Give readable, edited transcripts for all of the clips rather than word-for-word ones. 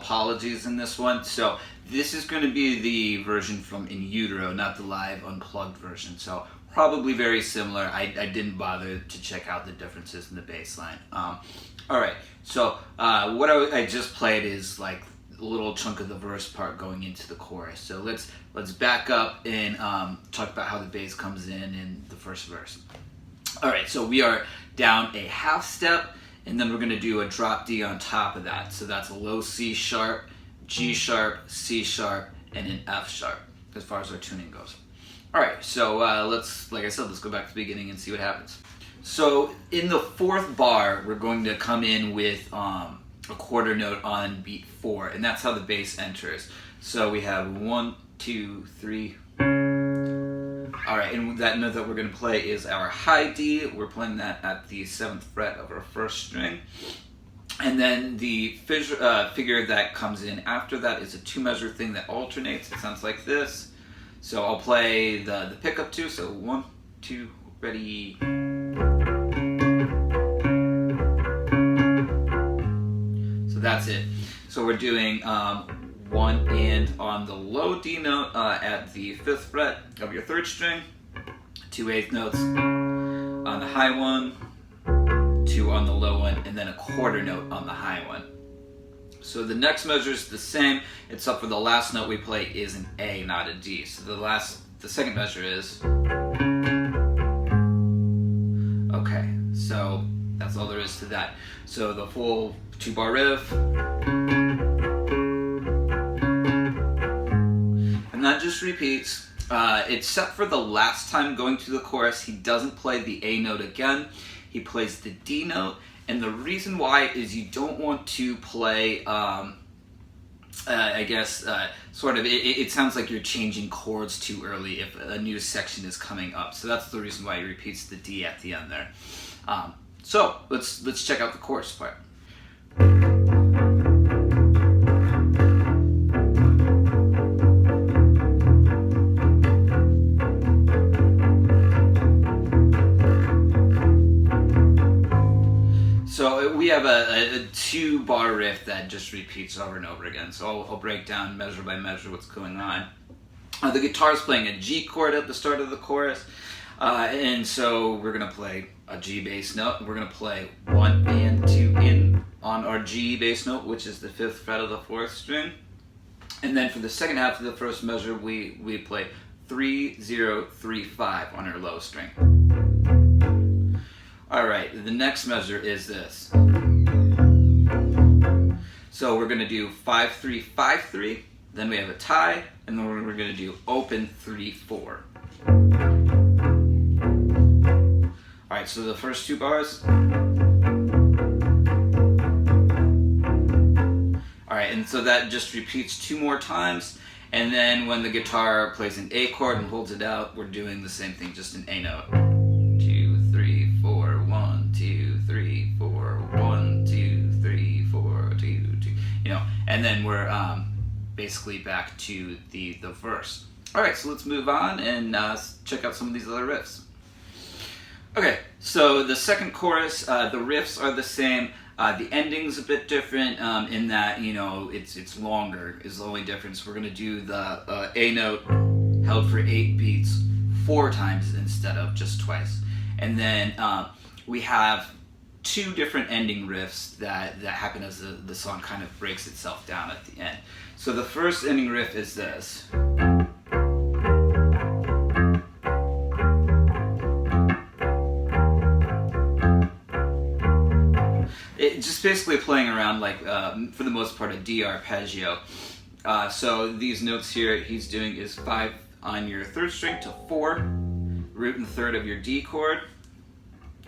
apologies in this one. So this is going to be the version from In Utero, not the live unplugged version. So probably very similar. I didn't bother to check out the differences in the bass line. All right, so what I just played is like a little chunk of the verse part going into the chorus. So let's back up and talk about how the bass comes in the first verse. All right, so we are down a half step, and then we're going to do a drop D on top of that. So that's a low C sharp, G sharp, C sharp, and an F sharp as far as our tuning goes. All right, so like I said, let's go back to the beginning and see what happens. So in the fourth bar, we're going to come in with a quarter note on beat 4, and that's how the bass enters. So we have 1, 2, 3. All right, and that note that we're going to play is our high D. We're playing that at the 7th fret of our first string. And then the figure that comes in after that is a 2-measure thing that alternates. It sounds like this. So I'll play the pickup too. So 1, 2, ready. So that's it. So we're doing 1 and on the low D note at the 5th fret of your 3rd string, 2 8th notes on the high one, 2 on the low one, and then a quarter note on the high one. So the next measure is the same, except for the last note we play is an A, not a D. So the second measure is, okay, so that's all there is to that. So the full 2-bar riff, and that just repeats, except for the last time going to the chorus, he doesn't play the A note again, he plays the D note. And the reason why is you don't want to play, I guess, sort of, it sounds like you're changing chords too early if a new section is coming up. So that's the reason why he repeats the D at the end there. So let's check out the chorus part. So we have a 2-bar riff that just repeats over and over again. So I'll break down measure by measure what's going on. The guitar's playing a G chord at the start of the chorus. And so we're going to play a G bass note. We're going to play 1 and 2 in on our G bass note, which is the 5th fret of the 4th string. And then for the second half of the first measure, we play 3 0 3 5 on our low string. All right, the next measure is this. So we're going to do 5 3 5 3. Then we have a tie, and then we're going to do open 3 4. All right, so the first 2 bars. All right, and so that just repeats 2 more times. And then when the guitar plays an A chord and holds it out, we're doing the same thing, just an A note. 2 3 4 1 2 3 4 1 2 3 4 2 2. You know, and then we're basically back to the verse. All right, so let's move on and check out some of these other riffs. Okay, so the second chorus, the riffs are the same. The ending's a bit different in that, you know, it's longer is the only difference. We're going to do the A note held for 8 beats 4 times instead of just twice. And then we have 2 different ending riffs that happen as the song kind of breaks itself down at the end. So the first ending riff is this. It's just basically playing around like, for the most part, a D arpeggio. So these notes here he's doing is 5 on your 3rd string to 4, root and 3rd of your D chord,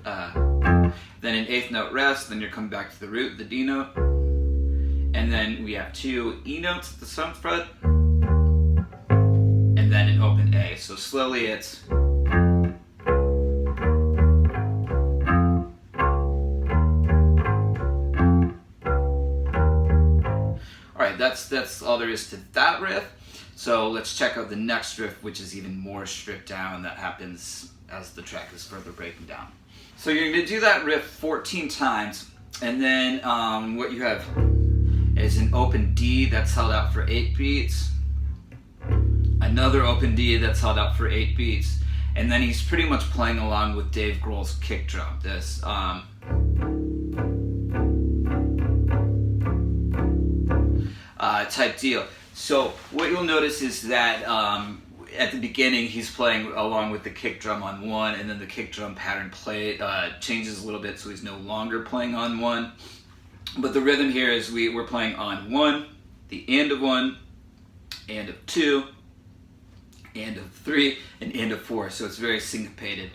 then an 8th note rest, then you're coming back to the root, the D note, and then we have 2 E notes at the 7th fret, and then an open A. So slowly it's... Alright, that's all there is to that riff. So let's check out the next riff, which is even more stripped down. That happens as the track is further breaking down. So you're going to do that riff 14 times, and then what you have is an open D that's held out for 8 beats, another open D that's held out for 8 beats, and then he's pretty much playing along with Dave Grohl's kick drum, this type deal. So what you'll notice is that at the beginning he's playing along with the kick drum on 1, and then the kick drum pattern changes a little bit, so he's no longer playing on 1. But the rhythm here is we're playing on 1, the and of 1, and of 2, and of 3, and and of 4. So it's very syncopated.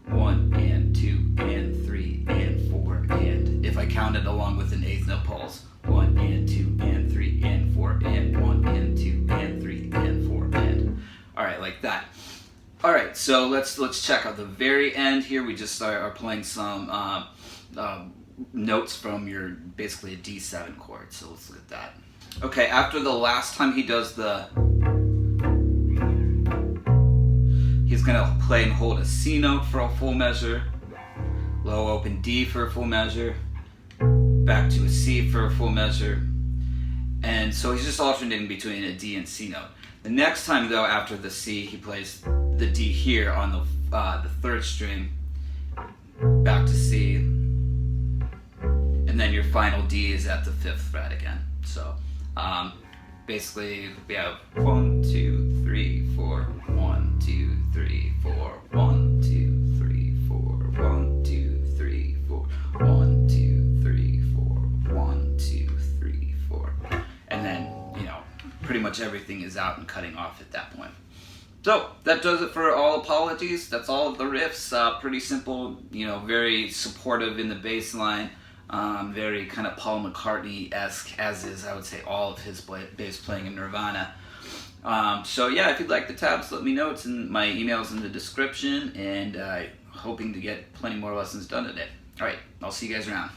1 and 2 and 3 and 4, and if I count it along with an eighth note pulse, 1 and 2 and 3 and 4 and 1 and 2 and 3 and 4 and all right, like that. All right, so let's check out the very end here. We just are playing some notes from your basically a D7 chord. So let's look at that. Okay, after the last time he does he's gonna play and hold a C note for a full measure, low open D for a full measure, back to a C for a full measure, and so he's just alternating between a D and C note. The next time though, after the C, he plays the D here on the 3rd string, back to C, and then your final D is at the 5th fret again. So basically we have 1, 2, 3, 4, 1, 2, 3, 4, 1, 2, 3, 4, 1, 2, 3, 4, 1, 2, 3, 4, 1, 2, 3, 4, and then pretty much everything is out and cutting off at that point. So that does it for All Apologies. That's all of the riffs. Pretty simple, very supportive in the bass line. Very kind of Paul McCartney-esque, as is, I would say, all of his bass playing in Nirvana. So yeah, if you'd like the tabs, let me know. It's in my emails in the description, and hoping to get plenty more lessons done today. All right, I'll see you guys around.